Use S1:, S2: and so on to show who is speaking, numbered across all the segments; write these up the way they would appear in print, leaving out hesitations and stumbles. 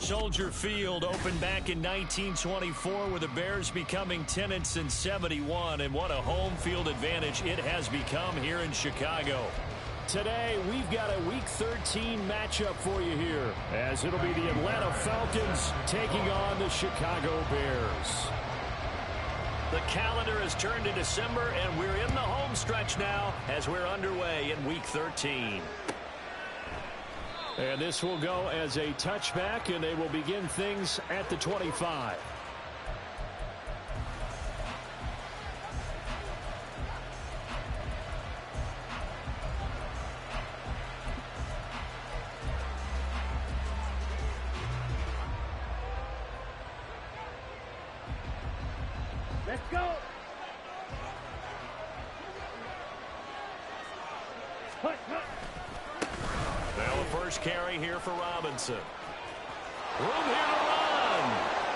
S1: Soldier Field opened back in 1924 with the Bears becoming tenants in 71, and what a home field advantage it has become here in Chicago. Today, we've got a Week 13 matchup for you here, as it'll be the Atlanta Falcons taking on the Chicago Bears. The calendar has turned to December, and we're in the home stretch now as we're underway in Week 13. And this will go as a touchback, and they will begin things at the 25.
S2: Let's go.
S1: Now the first carry here for Robinson. Room here to run.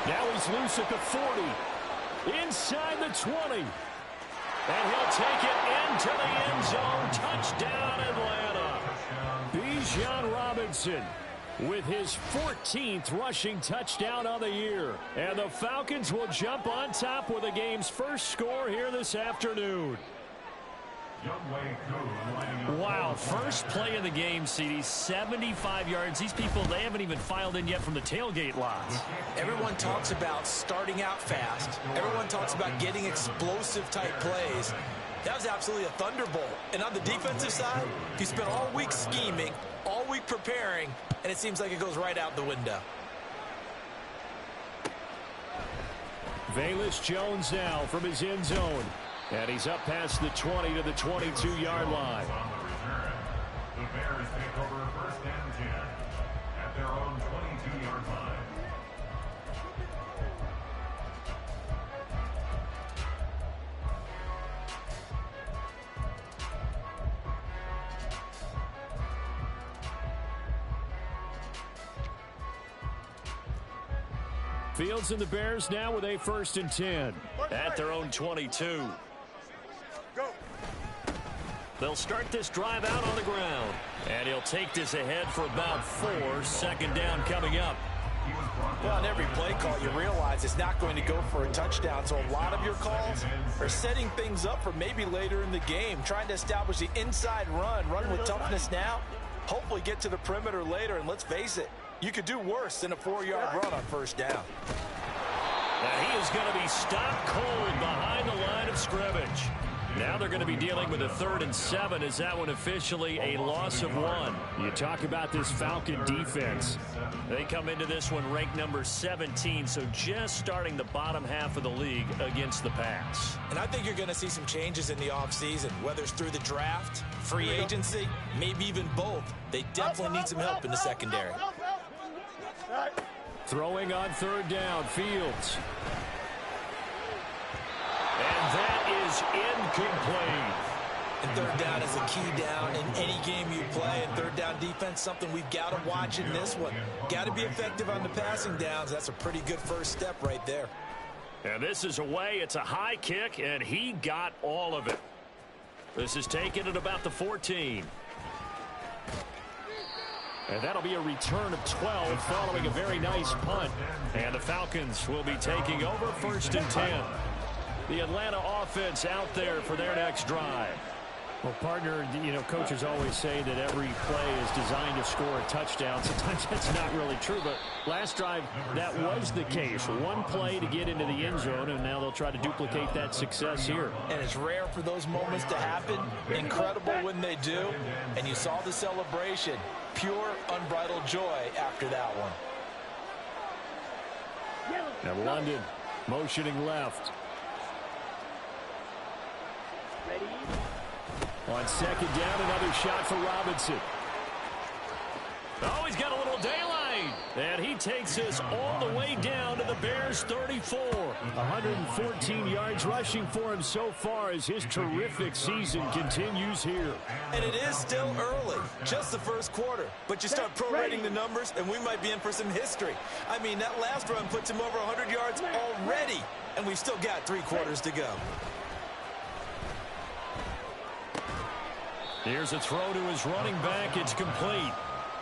S1: Now he's loose at the 40. Inside the 20. And he'll take it into the end zone. Touchdown, Atlanta. Bijan Robinson with his 14th rushing touchdown on the year. And the Falcons will jump on top with the game's first score here this afternoon. Wow, first play of the game, CD, 75 yards. These people, they haven't even filed in yet from the tailgate lots.
S3: Everyone talks about starting out fast. Everyone talks about getting explosive type plays. That was absolutely a thunderbolt. And on the defensive side, you spent all week scheming, all week preparing, and it seems like it goes right out the window.
S1: Velus Jones now from his end zone. And he's up past the 20 to the 22-yard line.
S4: The Bears take over first and 10 at their own 22-yard line.
S1: Fields and the Bears now with a first and 10 at their own 22. They'll start this drive out on the ground. And he'll take this ahead for about 4. Second down coming up.
S3: Well, on every play call, you realize it's not going to go for a touchdown. So a lot of your calls are setting things up for maybe later in the game, trying to establish the inside run with toughness now, hopefully get to the perimeter later. And let's face it, you could do worse than a 4-yard run on first down.
S1: Now he is going to be stopped cold behind the line of scrimmage. Now they're going to be dealing with a 3rd and 7. Is that one officially a loss of 1? You talk about this Falcon defense. They come into this one ranked number 17, so just starting the bottom half of the league against the pass.
S3: And I think you're going to see some changes in the offseason, whether it's through the draft, free agency, maybe even both. They definitely need some help in the secondary.
S1: Throwing on 3rd down, Fields. And that is incomplete.
S3: And 3rd down is a key down in any game you play. And 3rd down defense, something we've got to watch in this one. Got to be effective on the passing downs. That's a pretty good first step right there.
S1: And this is away. It's a high kick, and he got all of it. This is taken at about the 14. And that'll be a return of 12 following a very nice punt. And the Falcons will be taking over 1st and 10. The Atlanta offense out there for their next drive. Well, partner, you know, coaches always say that every play is designed to score a touchdown. Sometimes that's not really true, but last drive, that was the case. One play to get into the end zone, and now they'll try to duplicate that success here.
S3: And it's rare for those moments to happen. Incredible when they do. And you saw the celebration. Pure, unbridled joy after that one.
S1: Now London motioning left.
S2: Ready?
S1: On 2nd down, another shot for Robinson. Oh, he's got a little daylight. And he takes us all the way down to the Bears' 34. 114 yards rushing for him so far as his terrific season continues here.
S3: And it is still early, just the first quarter. But you start prorating the numbers, and we might be in for some history. I mean, that last run puts him over 100 yards already, and we've still got 3 quarters to go.
S1: Here's a throw to his running back. It's complete.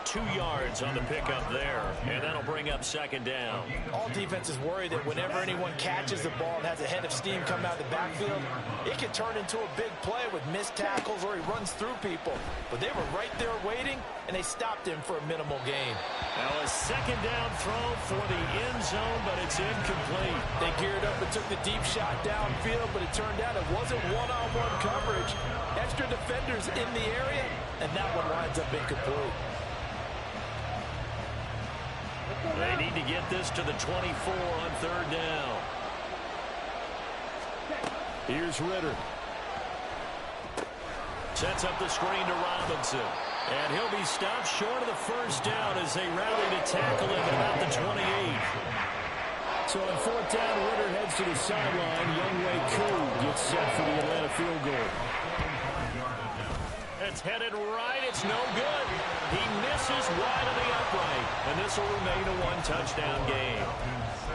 S1: 2 yards on the pickup there, and that'll bring up second down.
S3: All defenses worry that whenever anyone catches the ball and has a head of steam come out of the backfield, it can turn into a big play with missed tackles or he runs through people. But they were right there waiting, and they stopped him for a minimal gain.
S1: Now a second down throw for the end zone, but it's incomplete.
S3: They geared up and took the deep shot downfield, but it turned out it wasn't one-on-one coverage. Extra defenders in the area, and that one winds up incomplete.
S1: They need to get this to the 24 on third down. Here's Ritter. Sets up the screen to Robinson. And he'll be stopped short of the first down as they rally to tackle him at about the 28. So on fourth down, Ritter heads to the sideline. Youngway Koo gets set for the Atlanta field goal. It's headed right. It's no good. He misses wide of the upright. And this will remain a one-touchdown game.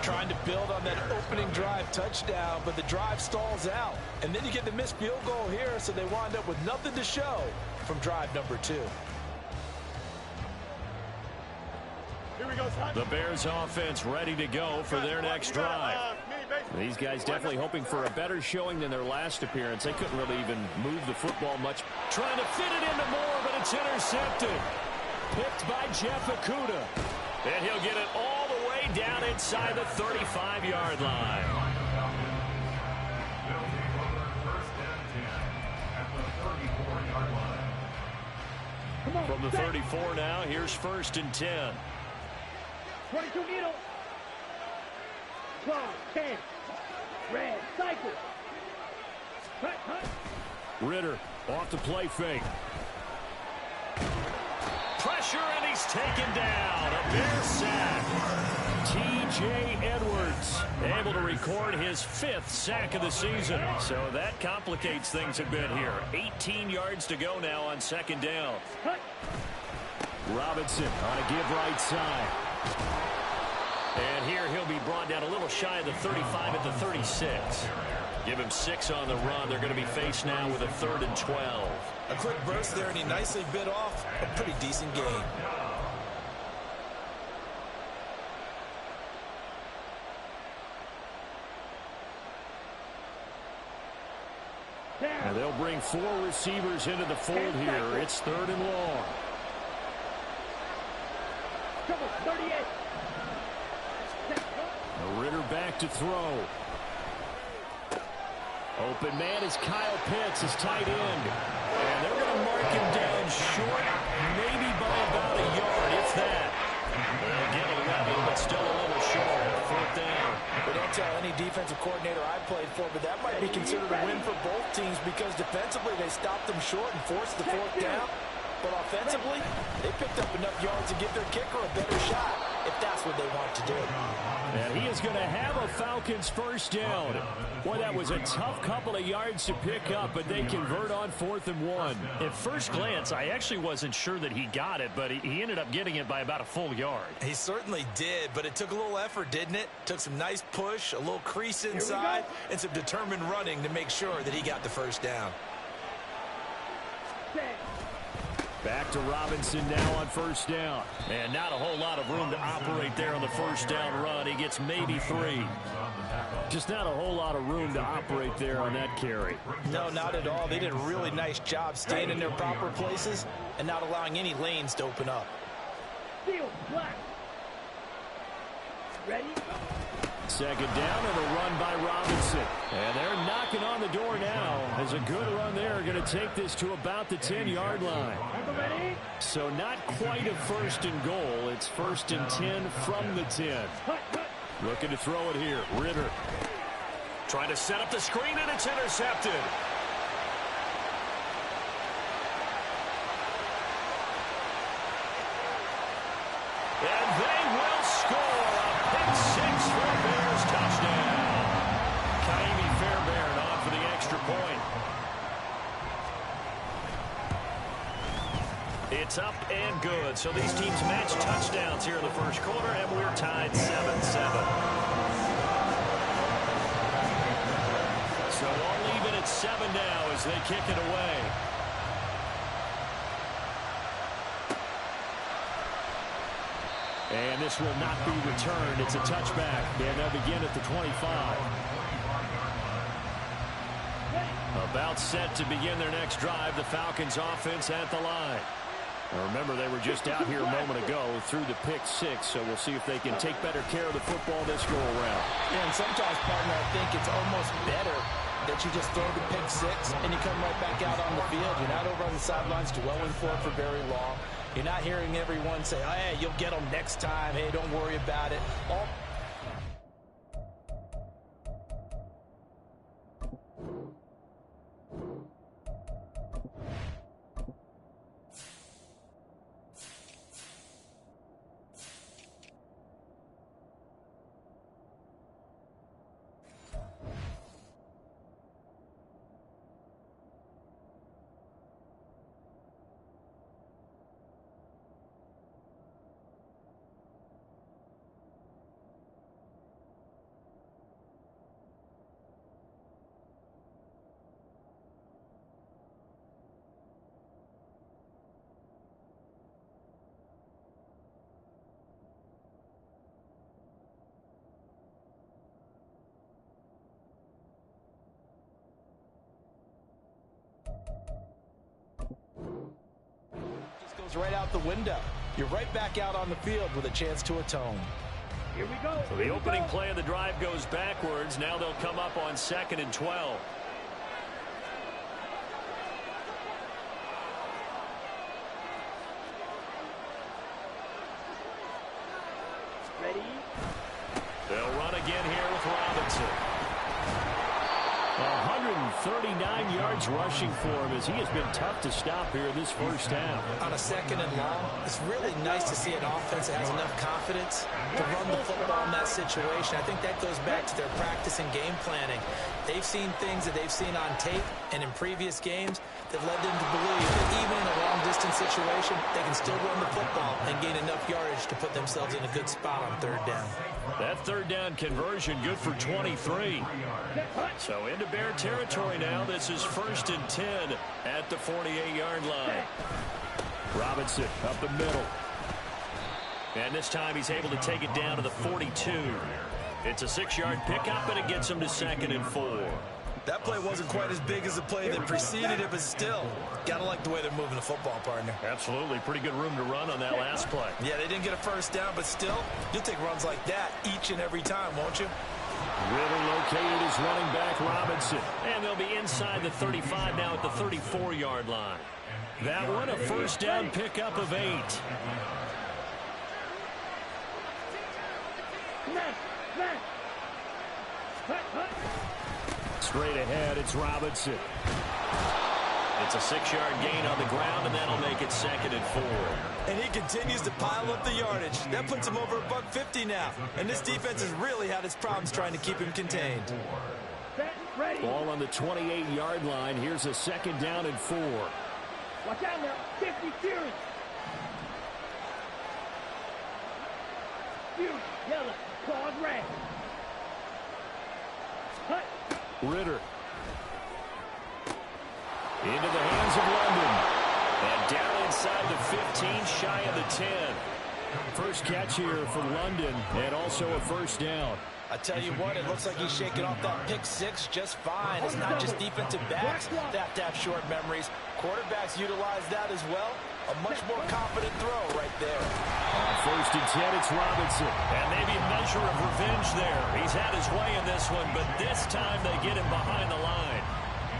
S3: Trying to build on that opening drive touchdown, but the drive stalls out. And then you get the missed field goal here, so they wind up with nothing to show from drive number 2.
S2: Here we go, son.
S1: The Bears offense ready to go for their next drive. These guys definitely hoping for a better showing than their last appearance. They couldn't really even move the football much. Trying to fit it into Moore, but it's intercepted. Picked by Jeff Okudah. And he'll get it all the way down inside the 35-yard line. From the 34 now, here's first and 10.
S2: 22 needle. 12, 10. Red, cycle. Cut.
S1: Ritter off the play fake. Pressure, and he's taken down. A Bear sack. T.J. Edwards able to record his 5th sack of the season. So that complicates things a bit here. 18 yards to go now on second down.
S2: Cut.
S1: Robinson on a give right side. And here he'll be brought down a little shy of the 35 at the 36. Give him 6 on the run. They're going to be faced now with a 3rd and 12.
S3: A quick burst there, and he nicely bit off a pretty decent gain.
S1: And they'll bring 4 receivers into the fold here. It's 3rd and long.
S2: Trouble, 38.
S1: Ritter back to throw. Open man is Kyle Pitts, his tight end. And they're going to mark him down short, maybe by about a yard, if that. They'll get 11, but still a little short. 4th down.
S3: But don't tell any defensive coordinator I played for, but that might be considered a win for both teams because defensively they stopped them short and forced the 4th down. But offensively, they picked up enough yards to give their kicker a better shot if that's what they want to do.
S1: And he is going to have a Falcons first down. Boy, that was a tough couple of yards to pick up, but they convert on 4th and 1.
S5: At first glance, I actually wasn't sure that he got it, but he ended up getting it by about a full yard.
S3: He certainly did, but it took a little effort, didn't it? Took some nice push, a little crease inside, and some determined running to make sure that he got the first down.
S1: Back to Robinson now on first down.
S5: And not a whole lot of room to operate there on the first down run. He gets maybe 3.
S1: Just not a whole lot of room to operate there on that carry.
S3: No, not at all. They did a really nice job staying in their proper places and not allowing any lanes to open up.
S2: Field, black. Ready?
S1: Second down and a run by Robinson. And they're knocking on the door now. As a good run there, going to take this to about the 10-yard line.
S2: Ready?
S1: So not quite a 1st and goal. It's 1st and 10 from the 10. Looking to throw it here. Ritter.
S5: Trying to set up the screen, and it's intercepted.
S1: And they will score a pick 6 for a Bears touchdown. Kaimi Fairbairn on for the extra point.
S5: It's up and good. So these teams match touchdowns here in the first quarter, and we're tied 7-7.
S1: So all even at 7 now as they kick it away. And this will not be returned. It's a touchback. And they'll begin at the 25. About set to begin their next drive. The Falcons offense at the line. Now remember, they were just out here a moment ago through the pick 6, so we'll see if they can take better care of the football this go-around.
S3: Yeah, and sometimes, partner, I think it's almost better that you just throw the pick 6 and you come right back out on the field. You're not over on the sidelines dwelling for it for very long. You're not hearing everyone say, oh, hey, you'll get them next time. Hey, don't worry about it. Right out the window. You're right back out on the field with a chance to atone.
S2: Here we go.
S1: So the opening play of the drive goes backwards. Now they'll come up on 2nd and 12.
S2: Ready?
S1: They'll run again here with Robinson. 139 yards rushing for him as he has been tough to stop here this first half.
S3: On a 2nd and long, it's really nice to see an offense that has enough confidence to run the football in that situation. I think that goes back to their practice and game planning. They've seen things that they've seen on tape and in previous games that led them to believe that even in a long-distance situation, they can still run the football and gain enough yardage to put themselves in a good spot on 3rd down.
S1: That 3rd down conversion good for 23. So into Bear territory now. This is 1st and 10 at the 48-yard line. Robinson up the middle. And this time he's able to take it down to the 42. It's a 6-yard pickup, and it gets him to 2nd and 4.
S3: That play wasn't quite as big as the play that preceded it, but still, got to like the way they're moving the football, partner.
S1: Absolutely. Pretty good room to run on that last play.
S3: Yeah, they didn't get a first down, but still, you'll take runs like that each and every time, won't you?
S1: Ritter located his running back, Robinson. And they'll be inside the 35 now at the 34-yard line. That one, a first down pickup of 8. Straight ahead, it's Robinson. It's a 6-yard gain on the ground, and that'll make it 2nd and 4.
S3: And he continues to pile up the yardage. That puts him over $150 now. And this defense has really had its problems trying to keep him contained.
S1: Ball on the 28-yard line. Here's a 2nd down and 4.
S2: Watch out now. 50 Fury. Fury. Yellow. Claws red. Cut.
S1: Ritter. Into the hands of London. And down inside the 15, shy of the 10. First catch here for London, and also a first down.
S3: I tell you what, it looks like he's shaking off that pick 6 just fine. It's not just defensive backs that have to have short memories. Quarterbacks utilize that as well. A much more confident throw right there.
S1: On 1st and 10, it's Robinson. And maybe a measure of revenge there. He's had his way in this one, but this time they get him behind the line.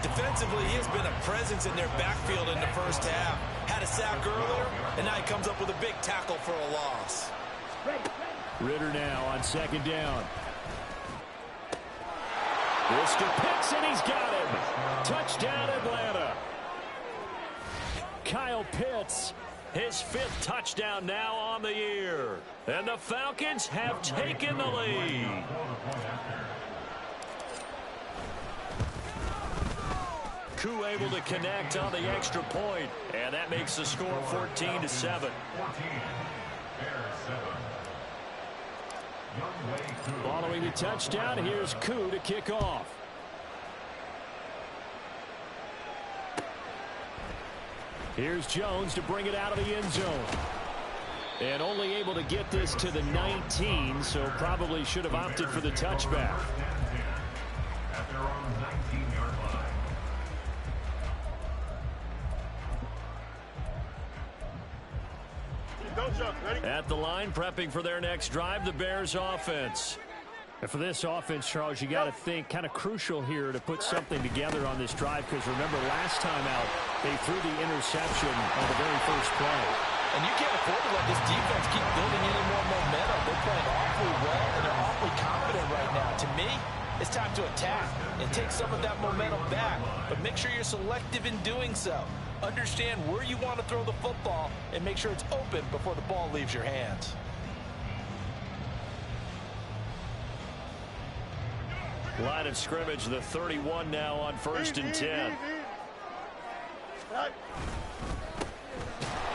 S3: Defensively, he has been a presence in their backfield in the first half. Had a sack earlier, and now he comes up with a big tackle for a loss.
S1: Ritter now on 2nd down. Mr. Pitts, and he's got him. Touchdown, Atlanta. Kyle Pitts, his 5th touchdown now on the year. And the Falcons have taken the lead. Koo able to connect on the extra point, and that makes the score 14-7. Following the touchdown, here's Koo to kick off. Here's Jones to bring it out of the end zone. And only able to get this to the 19, so probably should have opted for the touchback.
S4: At their own 19-yard line.
S1: At the line, prepping for their next drive, the Bears offense. And for this offense, Charles, you got to think kind of crucial here to put something together on this drive, because remember last time out, they threw the interception on the very first play.
S3: And you can't afford to let this defense keep building any more momentum. They're playing awfully well, and they're awfully confident right now. To me, it's time to attack and take some of that momentum back, but make sure you're selective in doing so. Understand where you want to throw the football and make sure it's open before the ball leaves your hands.
S1: Line of scrimmage, the 31 now on 1st and 10.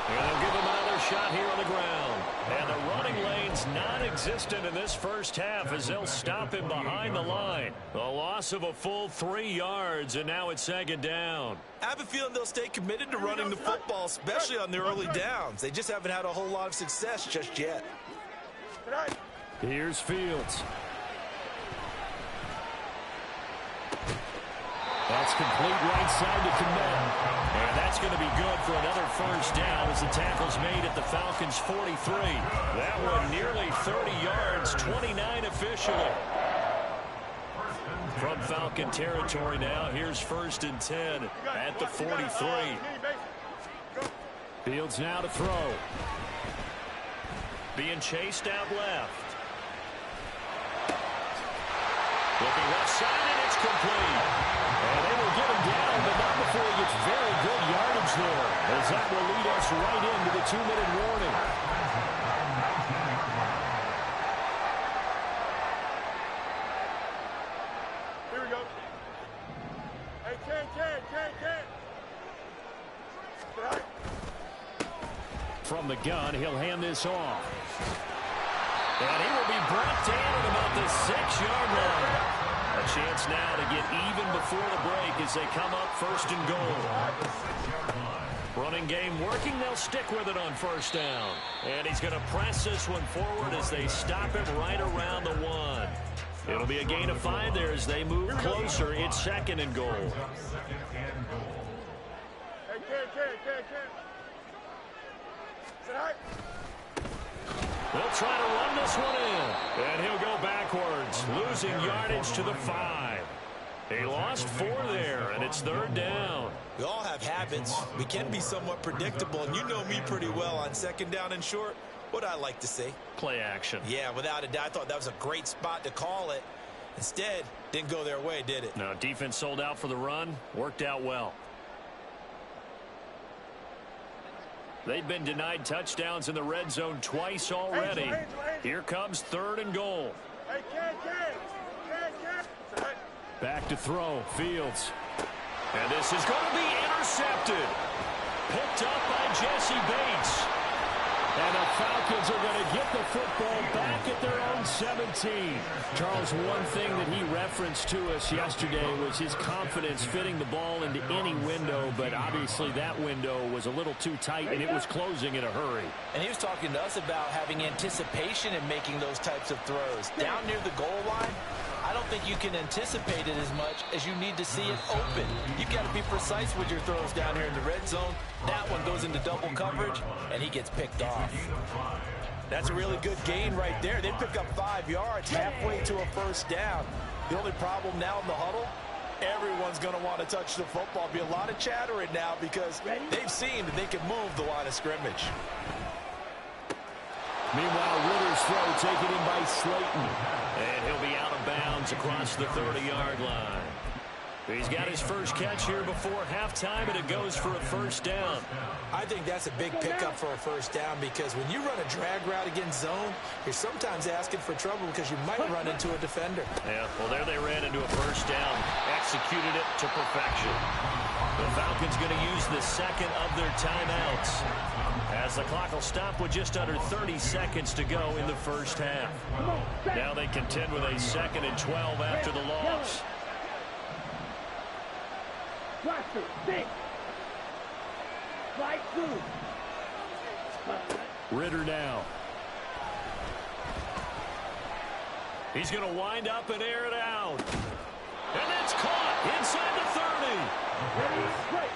S1: And they'll give him another shot here on the ground. And the running lane's non-existent in this first half as they'll stop him behind the line. A loss of a full 3 yards, and now it's 2nd down.
S3: I have a feeling they'll stay committed to running the football, especially on the early downs. They just haven't had a whole lot of success just yet.
S1: Here's Fields. That's complete right side to Komet. And that's going to be good for another first down as the tackle's made at the Falcons' 43. That one nearly 30 yards, 29 officially. From Falcon territory now, here's 1st and 10 at the 43. Fields now to throw. Being chased out left. Looking left side, and it's complete. And they will get him down, but not before he gets very good yardage there, as that will lead us right into the 2-minute warning.
S6: Here we go. Hey, Ken.
S1: From the gun, he'll hand this off. And he will be brought down at about the 6-yard line. A chance now to get even before the break as they come up 1st and goal. Running game working. They'll stick with it on 1st down. And he's going to press this one forward as they stop him right around the 1. It'll be a gain of 5 there as they move closer. It's 2nd and goal.
S6: Hey, Ken.
S1: They'll try to run this one in. And he'll go backwards, losing yardage to the 5. He lost 4 there, and it's 3rd down.
S3: We all have habits. We can be somewhat predictable, and you know me pretty well on 2nd down and short. What I like to see.
S1: Play action.
S3: Yeah, without a doubt. I thought that was a great spot to call it. Instead, didn't go their way, did it?
S1: No, defense sold out for the run. Worked out well. They've been denied touchdowns in the red zone twice already. Here comes 3rd and goal.
S6: Hey, Ken.
S1: Back to throw. Fields. And this is going to be intercepted. Picked up by Jesse Bates. And the Falcons are going to get the football back at their own 17. Charles, one thing that he referenced to us yesterday was his confidence fitting the ball into any window, but obviously that window was a little too tight, and it was closing in a hurry.
S3: And he was talking to us about having anticipation in making those types of throws. Down near the goal line, I don't think you can anticipate it as much as you need to see it open. You've got to be precise with your throws down here in the red zone. That one goes into double coverage, and he gets picked off. That's a really good gain right there. They pick up 5 yards halfway to a 1st down. The only problem now in the huddle, everyone's going to want to touch the football. Be a lot of chattering now because they've seen that they can move the line of scrimmage.
S1: Meanwhile, Ritter's throw taken in by Slayton. And he'll be out of bounds across the 30-yard line. He's got his first catch here before halftime, and it goes for a 1st down.
S3: I think that's a big pickup for a 1st down because when you run a drag route against zone, you're sometimes asking for trouble because you might run into a defender.
S1: Yeah, well, there they ran into a 1st down. Executed it to perfection. The Falcons going to use the 2nd of their timeouts, as the clock will stop with just under 30 seconds to go in the 1st half. Now they contend with a 2nd and 12 after the loss.
S2: Cluster, 6. Slide 2.
S1: Ritter now. He's going to wind up and air it out. And it's caught inside the 30.
S2: Ready, break.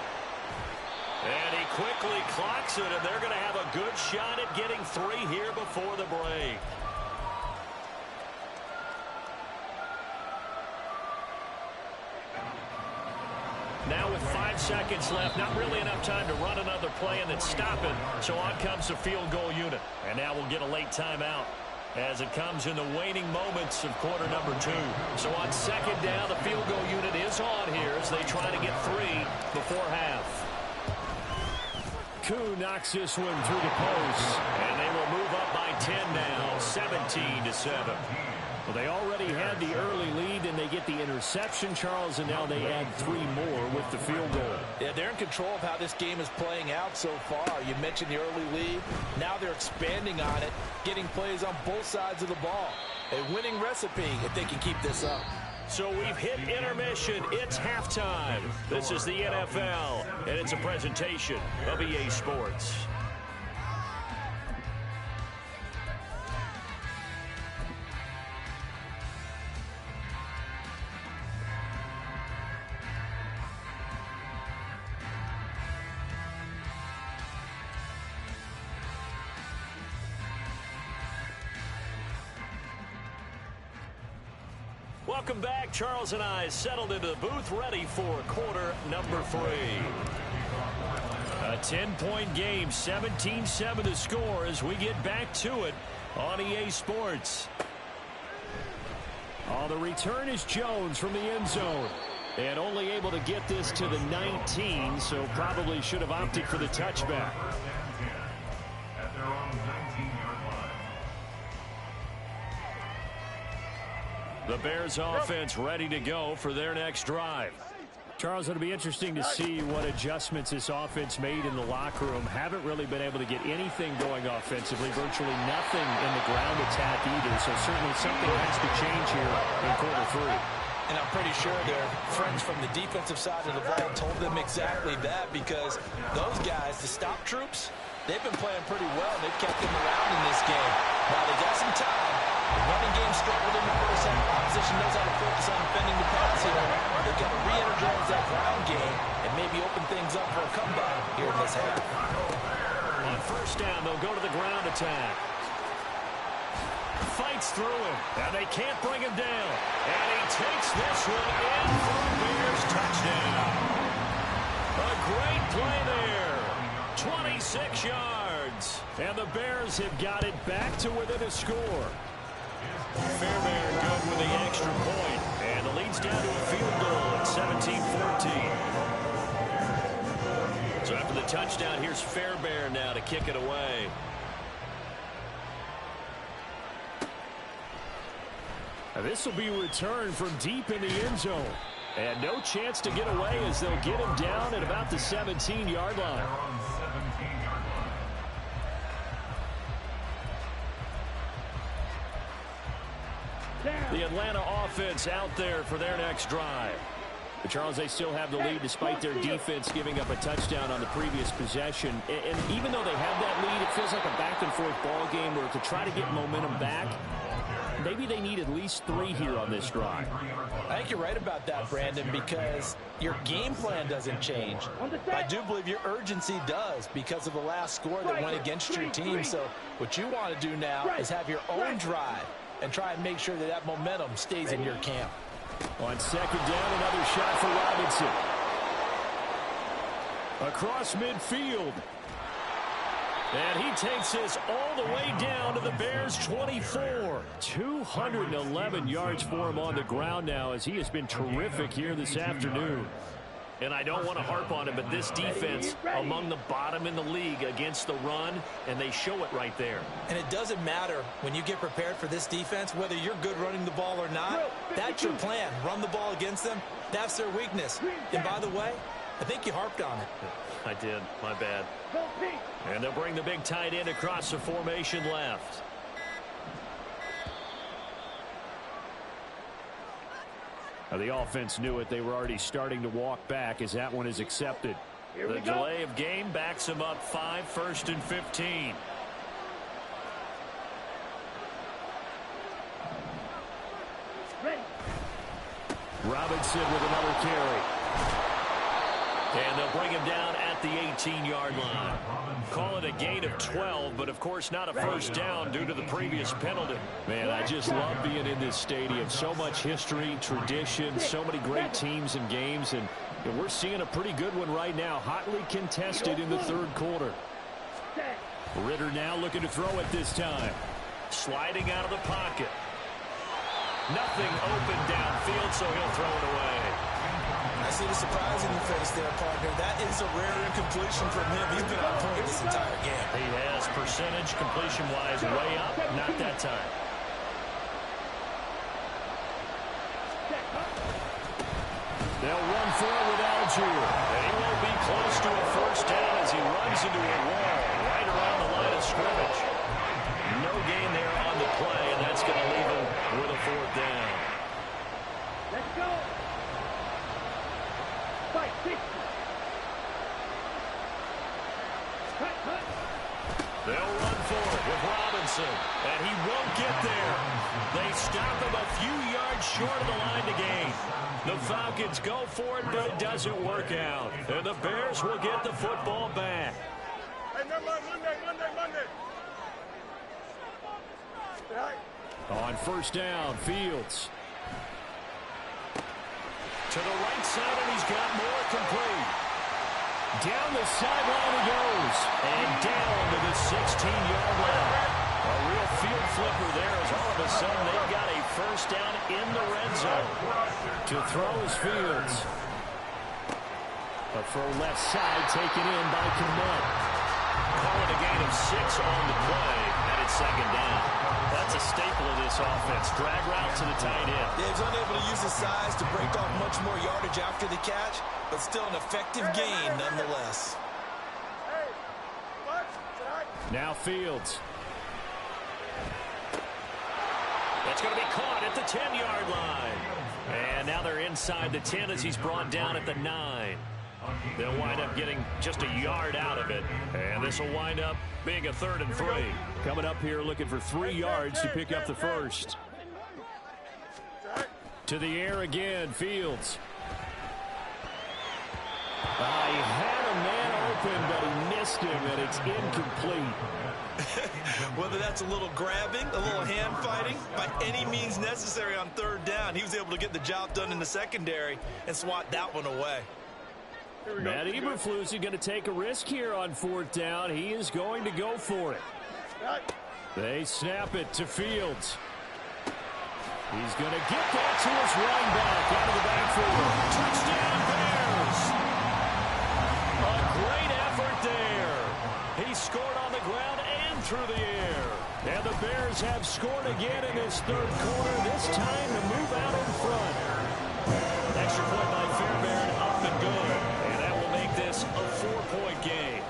S1: And he quickly clocks it, and they're going to have a good shot at getting 3 here before the break. Now with 5 seconds left, not really enough time to run another play and then stop it. So on comes the field goal unit. And now we'll get a late timeout as it comes in the waning moments of quarter number 2. So on second down, the field goal unit is on here as they try to get 3 before half. Koo knocks this one through the post, and they will move up by 10 now, 17-7. Well, they already had the early lead, and they get the interception, Charles, and now they add 3 more with the field goal.
S3: Yeah, they're in control of how this game is playing out so far. You mentioned the early lead. Now they're expanding on it, getting plays on both sides of the ball. A winning recipe if they can keep this up.
S1: So we've hit intermission. It's halftime. This is the NFL, and it's a presentation of EA Sports. Welcome back. Charles and I settled into the booth, ready for quarter number 3. A 10-point game, 17-7 to score as we get back to it on EA Sports. Oh, the return is Jones from the end zone. And only able to get this to the 19, so probably should have opted for the touchback.
S4: At their own 19-yard line.
S1: The Bears offense ready to go for their next drive. Charles, it'll be interesting to see what adjustments this offense made in the locker room. Haven't really been able to get anything going offensively, virtually nothing in the ground attack either. So certainly something has to change here in quarter 3.
S3: And I'm pretty sure their friends from the defensive side of the ball told them exactly that, because those guys, the stop troops, they've been playing pretty well. They've kept them around in this game. Now they got some time. The running game struggled in the first half. Opposition knows how to focus on defending the pass here. They've got to re-energize that ground game and maybe open things up for a comeback here in this half.
S1: On first down, they'll go to the ground attack. Fights through him, and they can't bring him down. And he takes this one in for a Bears touchdown. A great play there. 26 yards. And the Bears have got it back to within a score. Fairbairn good with the extra point. And the lead's down to a field goal at 17-14. So after the touchdown, here's Fairbairn now to kick it away. Now this will be returned from deep in the end zone. And no chance to get away as they'll get him down at about the 17-yard line. The Atlanta offense out there for their next drive. But Charles, they still have the lead despite their defense giving up a touchdown on the previous possession. And even though they have that lead, it feels like a back-and-forth ball game where to try to get momentum back, maybe they need at least 3 here on this drive.
S3: I think you're right about that, Brandon, because your game plan doesn't change. I do believe your urgency does because of the last score that went against your team. So what you want to do now is have your own drive and try and make sure that that momentum stays in your camp.
S1: On second down, another shot for Robinson. Across midfield. And he takes this all the way down to the Bears' 24. 211 yards for him on the ground now as he has been terrific here this afternoon. And I don't want to harp on it, but this defense among the bottom in the league against the run, and they show it right there.
S3: And it doesn't matter when you get prepared for this defense, whether you're good running the ball or not. That's your plan. Run the ball against them. That's their weakness. And by the way, I think you harped on it.
S1: I did. My bad. And they'll bring the big tight end across the formation left. Now the offense knew it. They were already starting to walk back as that one is accepted. The delay of game backs them up 5, 1st and 15.
S2: Ready.
S1: Robinson with another carry. And they'll bring him down at the 18-yard line. Call it a gain of 12, but of course not a first down due to the previous penalty. Man, I just love being in this stadium. So much history, tradition, so many great teams and games, and we're seeing a pretty good one right now, hotly contested in the third quarter. Ritter now looking to throw it this time. Sliding out of the pocket. Nothing open downfield, so he'll throw it away.
S3: I see the surprise in your face there, partner. That is a rare incompletion from him. He's been on point this entire game.
S1: He has percentage completion-wise way up, not that time. They'll run for it with Algier. And he won't be close to a first down as he runs into a wall right around the line of scrimmage. No gain there on the play, and that's going to leave him with a fourth down.
S2: Let's go. Fight, 60. Cut.
S1: They'll run for it with Robinson, and he won't get there. They stop him a few yards short of the line to gain. The Falcons go for it, but it doesn't work out. And the Bears will get the football back.
S6: Hey, Monday.
S1: On first down, Fields. To the right side, and he's got more complete. Down the sideline he goes. And down to the 16-yard line. A real field flipper there as all of a sudden they've got a first down in the red zone. To throw is Fields. A throw left side taken in by Kmet. Call it a gain of 6 on the play, and it's second down. That's a staple of this offense. Drag route to the tight end.
S3: Yeah, he's unable to use his size to break off much more yardage after the catch, but still an effective gain nonetheless.
S6: Hey, what?
S1: Now Fields. That's going to be caught at the 10-yard line. And now they're inside the 10 as he's brought down at the 9. They'll wind up getting just a yard out of it. And this will wind up being a 3rd and 3. Coming up here looking for 3 yards to pick up the first. To the air again, Fields. I had a man open, but he missed him, and it's incomplete.
S3: Whether that's a little grabbing, a little hand fighting, by any means necessary on 3rd down, he was able to get the job done in the secondary and swat that one away.
S1: Matt Eberflus is going to take a risk here on 4th down. He is going to go for it. They snap it to Fields. He's going to get that to his running back out of the backfield. Touchdown, Bears! A great effort there. He scored on the ground and through the air. And the Bears have scored again in this 3rd quarter, this time to move out in front. Extra point by Fairbairn, up and good. And that will make this a 4-point game.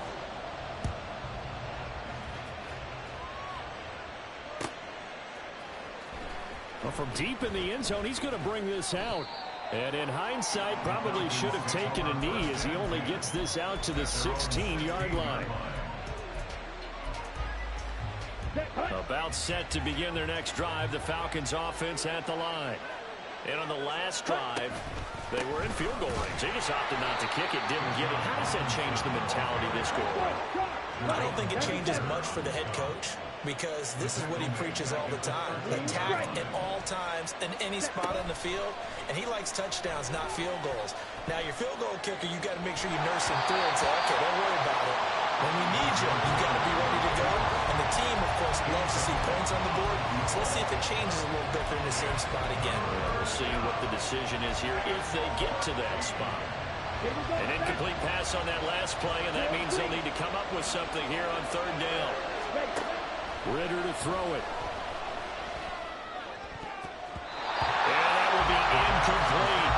S1: Well, from deep in the end zone, he's going to bring this out. And in hindsight, probably should have taken a knee as he only gets this out to the 16-yard line. About set to begin their next drive, the Falcons offense at the line. And on the last drive, they were in field goal range. They just opted not to kick it, didn't get it. How does that change the mentality this go around?
S3: I don't think it changes much for the head coach, because this is what he preaches all the time. Attack at all times in any spot on the field, and he likes touchdowns, not field goals. Now, your field goal kicker, you got to make sure you nurse him through and say, okay, don't worry about it. When we need you, you got to be ready to go. And the team, of course, loves to see points on the board. So let's see if it changes a little bit. They're in the same spot again.
S1: We'll see what the decision is here if they get to that spot. An incomplete pass on that last play, and that means they'll need to come up with something here on 3rd down. Ritter to throw it. And that will be incomplete.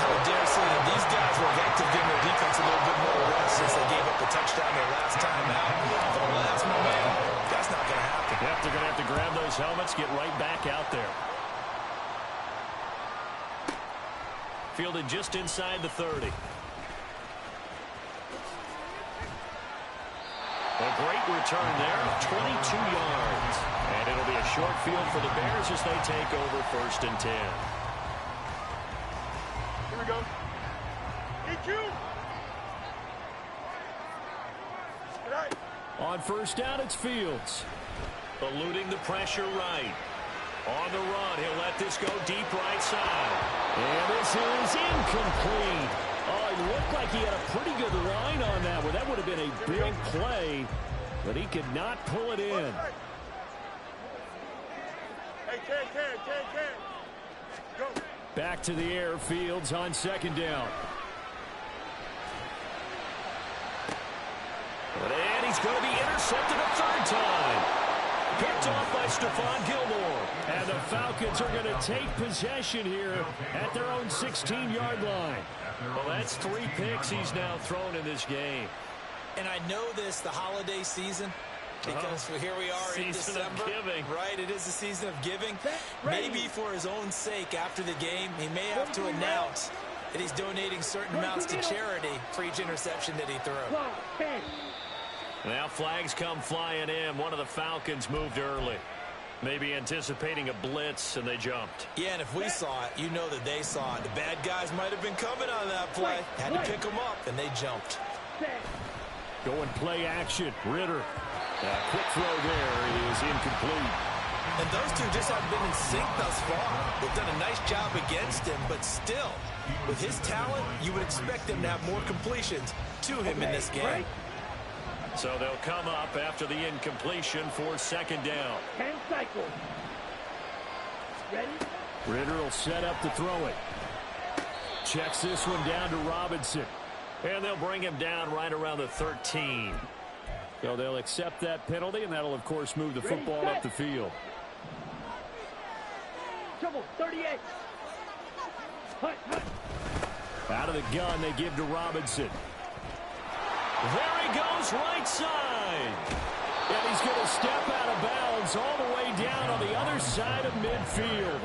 S3: I would dare say that these guys were effective giving their defense a little bit more rest since they gave up the touchdown their last time out. For the last momentum, that's not going to happen.
S1: Yep, they're going to have to grab those helmets, get right back out there. Fielded just inside the 30. A great return there, 22 yards. And it'll be a
S5: short field for the Bears as they take over 1st and 10.
S6: Here we go. EQ. Right.
S1: On 1st down, it's Fields.
S5: Eluding the pressure right. On the run, he'll let this go deep right side.
S1: And this is incomplete. Oh, it looked like he had a pretty good line on that one. That would have been a big play, but he could not pull it in.
S6: Hey, can. Go.
S1: Back to the air, Fields on 2nd down.
S5: And he's going to be intercepted a 3rd time. Picked off by Stephon Gilmore.
S1: And the Falcons are going to take possession here at their own 16-yard line.
S5: Well, that's 3 picks he's now thrown in this game.
S3: And I know this, the holiday season, because here we are in December.
S5: Of giving.
S3: Right, it is the season of giving. Maybe for his own sake after the game, he may have to announce that he's donating certain amounts to charity for each interception that he threw.
S5: Now flags come flying in. One of the Falcons moved early. Maybe anticipating a blitz, and they jumped.
S3: Yeah, and if we saw it, you know that they saw it. The bad guys might have been coming on that play. Had to pick them up, and they jumped.
S1: Going play action. Ritter. Quick throw there is incomplete.
S3: And those two just haven't been in sync thus far. They've done a nice job against him, but still, with his talent, you would expect them to have more completions to him in this game.
S5: So they'll come up after the incompletion for 2nd down.
S2: 10 cycles. Ready?
S1: Ritter will set up to throw it. Checks this one down to Robinson.
S5: And they'll bring him down right around the 13.
S1: So they'll accept that penalty, and that'll, of course, move the football up the field.
S2: Trouble, 38. Hut.
S1: Out of the gun, they give to Robinson.
S5: There he goes, right side.
S1: And he's going to step out of bounds all the way down on the other side of midfield.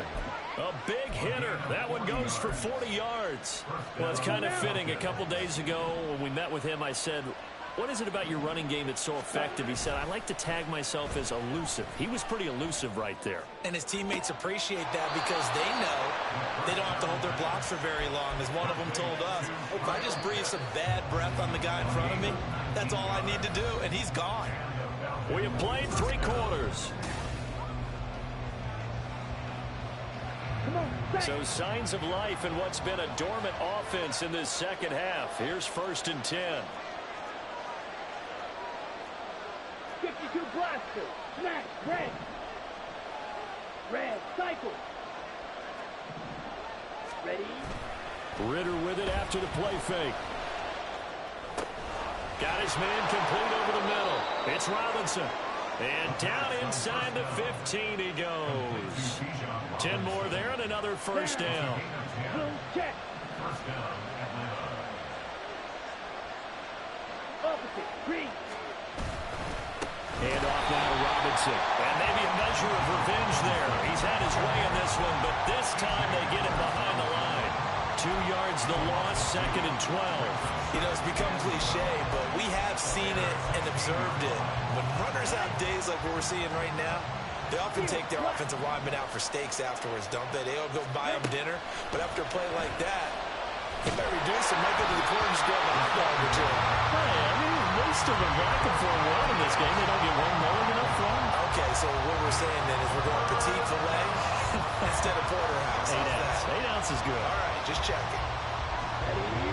S5: A big hitter. That one goes for 40 yards. Well, it's kind of fitting. A couple days ago when we met with him, I said, what is it about your running game that's so effective? He said, I like to tag myself as elusive. He was pretty elusive right there.
S3: And his teammates appreciate that because they know they don't have to hold their blocks for very long, as one of them told us. If I just breathe some bad breath on the guy in front of me, that's all I need to do, and he's gone.
S5: We have played 3 quarters. So signs of life in what's been a dormant offense in this 2nd half. Here's 1st and 10.
S2: 52 blaster. Smash. Red. Cycle. Ready?
S1: Ritter with it after the play fake.
S5: Got his man complete over the middle. It's Robinson. And down inside the 15 he goes. 10 more there and another 1st down.
S2: Blue check. Opposite. Green.
S1: Hand off now to Robinson.
S5: And maybe a measure of revenge there. He's had his way in this one, but this time they get him behind the line. 2 yards the loss, 2nd and 12.
S3: You know, it's become cliche, but we have seen it and observed it. When runners have days like what we're seeing right now, they often take their offensive linemen out for steaks afterwards, don't they? They'll go buy them dinner, but after a play like that, they might reduce it, might go to the corner and just grab a hot dog or two.
S5: Most of them looking for one in this game. They don't get one more enough for them.
S3: Okay, so what we're saying then is we're going petite filet instead of porterhouse.
S5: 8 ounce. 8 ounce is good.
S3: All right, just checking.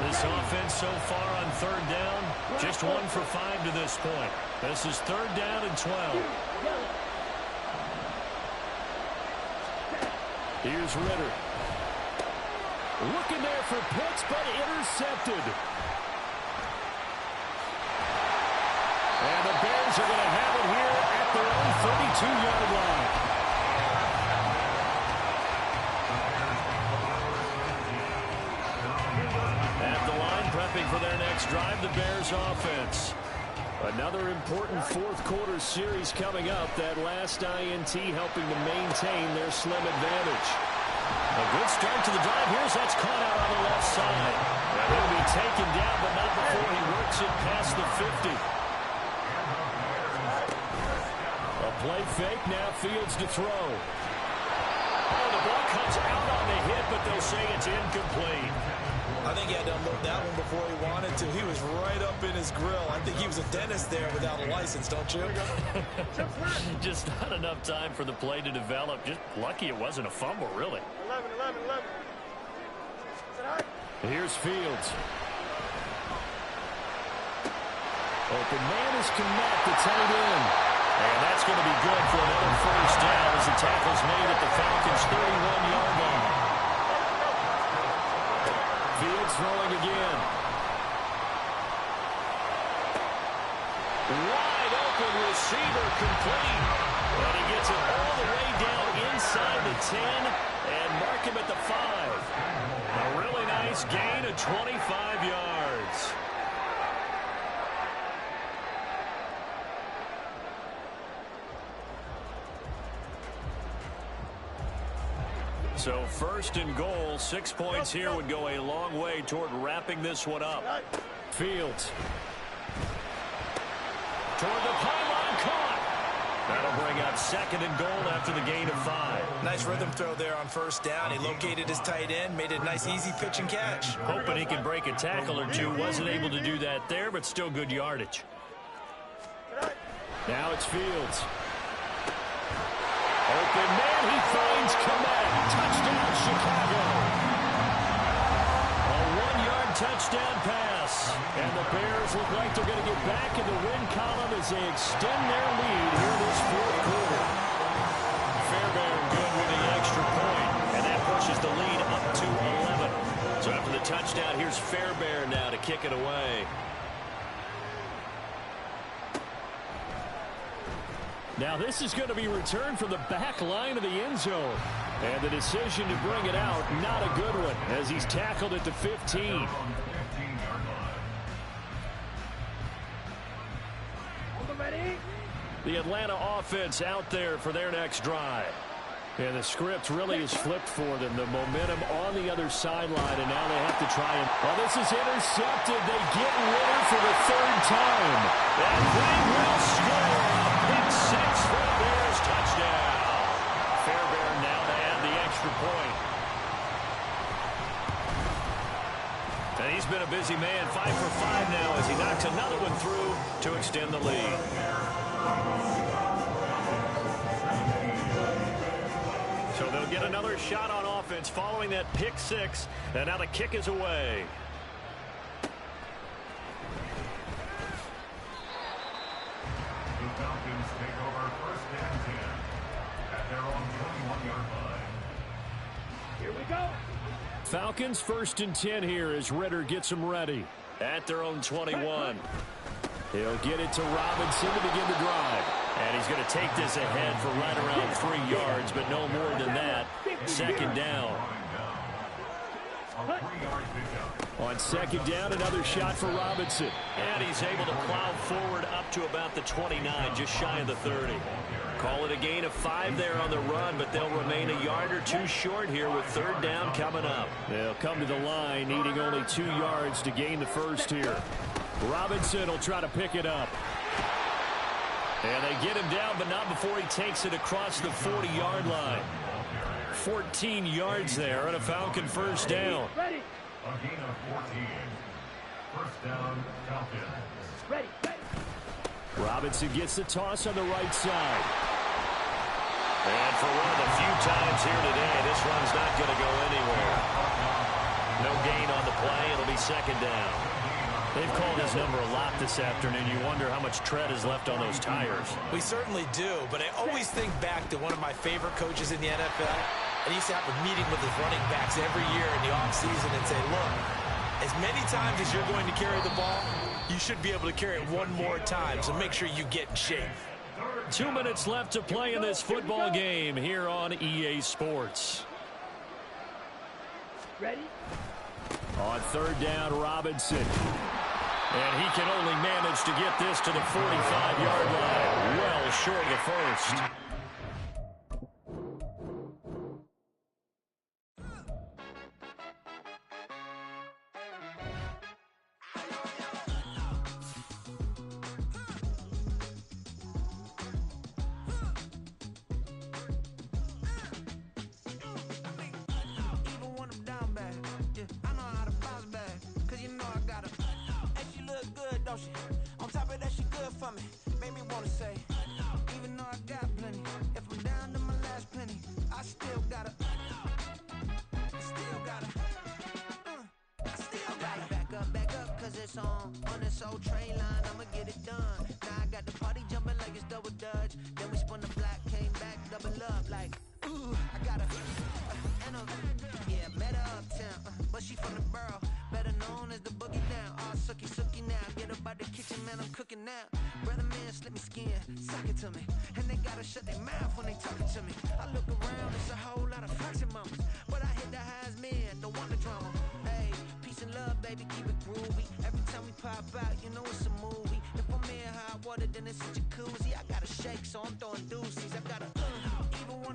S5: This offense so far on 3rd down, just 1 for 5 to this point. This is 3rd down and 12.
S1: Here's Ritter. Looking there for Pitts, but intercepted. And the Bears are going to have it here at their own 32-yard line.
S5: At the line, prepping for their next drive, the Bears offense.
S1: Another important 4th quarter series coming up. That last INT helping to maintain their slim advantage.
S5: A good start to the drive. Here's that's caught out on the left side. And he'll be taken down, but not before he works it past the 50. A
S1: Play fake, now Fields to throw. Oh, the ball comes out on the hit, but they'll say it's incomplete.
S3: I think he had to unload that one before he wanted to. He was right up in his grill. I think he was a dentist there without a license, don't you?
S5: Just not enough time for the play to develop. Just lucky it wasn't a fumble, really.
S6: 11.
S1: Here's Fields. Open man is Kmet, the tight end. And that's going to be good for another first down as the tackle's made at the Falcons' 31-yard line. Fields throwing again. Wide open receiver complete. And he gets it all the way down inside the 10 and mark him at the 5. A really nice gain of 25 yards. So first and goal, 6 points here would go a long way toward wrapping this one up. Fields. Toward the pylon, caught. That'll bring up second and goal after the gain of 5.
S3: Nice rhythm throw there on first down. He located his tight end, made it a nice easy pitch and catch.
S5: Hoping he can break a tackle or two. Wasn't able to do that there, but still good yardage.
S1: Now it's Fields. Open man, he finds Kmet. Touchdown, Chicago. A 1-yard touchdown pass. And the Bears look like they're going to get back in the win column as they extend their lead here this fourth quarter. Fairbairn good with the extra point, and that pushes the lead up to 11. So after the touchdown, here's Fairbairn now to kick it away. Now this is going to be returned from the back line of the end zone. And the decision to bring it out, not a good one, as he's tackled at the 15. The Atlanta offense out there for their next drive. And the script really is flipped for them. The momentum on the other sideline, and now they have to try and... Well, this is intercepted. They get Ritter for the third time. And they will score. Pick 6 for the Bears. Touchdown. Fairbairn now to add the extra point. And he's been a busy man. 5 for 5 now as he knocks another one through to extend the lead. So they'll get another shot on offense following that pick 6. And now the kick is away.
S4: The Falcons take over first and 10 at their own 21-yard line.
S2: Here we go.
S1: Falcons first and 10 here as Ritter gets them ready. At their own 21. He'll get it to Robinson to begin the drive. And he's going to take this ahead for right around 3 yards, but no more than that. Second down. On second down, another shot for Robinson.
S5: And he's able to plow forward up to about the 29, just shy of the 30. Call it a gain of 5 there on the run, but they'll remain a yard or 2 short here with third down coming up.
S1: They'll come to the line, needing only 2 yards to gain the first here. Robinson will try to pick it up. And they get him down, but not before he takes it across the 40-yard line. 14 yards there on a Falcon first down.
S2: Ready.
S4: A gain of 14. First down, Falcons.
S2: Ready.
S1: Robinson gets the toss on the right side.
S5: And for one of the few times here today, this run's not going to go anywhere. No gain on the play. It'll be second down.
S1: They've called his number a lot this afternoon. You wonder how much tread is left on those tires.
S3: We certainly do, but I always think back to one of my favorite coaches in the NFL. And he used to have a meeting with his running backs every year in the offseason and say, look, as many times as you're going to carry the ball, you should be able to carry it one more time, so make sure you get in shape.
S1: 2 minutes left to play in this football game here on EA Sports.
S2: Ready.
S1: On third down, Robinson. And he can only manage to get this to the 45-yard line. Well short of the first.
S7: know she. On top of that, she good for me. Made me wanna say, even though I got plenty, if I'm down to my last penny, I still gotta, back up, cause it's on this old train line, I'ma get it done. Now I got the party jumping like it's double dutch. Then we spun the block, came back, double up, like, ooh, I got a, yeah, met her uptown, but she from the borough, better known as the boogie down. All sucky now, get up out the kitchen, man, I'm cooking now. Brother man, slip me skin, sock it to me, and they gotta shut their mouth when they talking to me. I look around, it's a whole lot of foxy mamas, but I hit the highs men, don't want the drama. Hey, peace and love, baby, keep it groovy. Every time we pop out, you know it's a movie. If I'm in hot water, then it's a jacuzzi. I gotta shake, so I'm throwing deuces. I gotta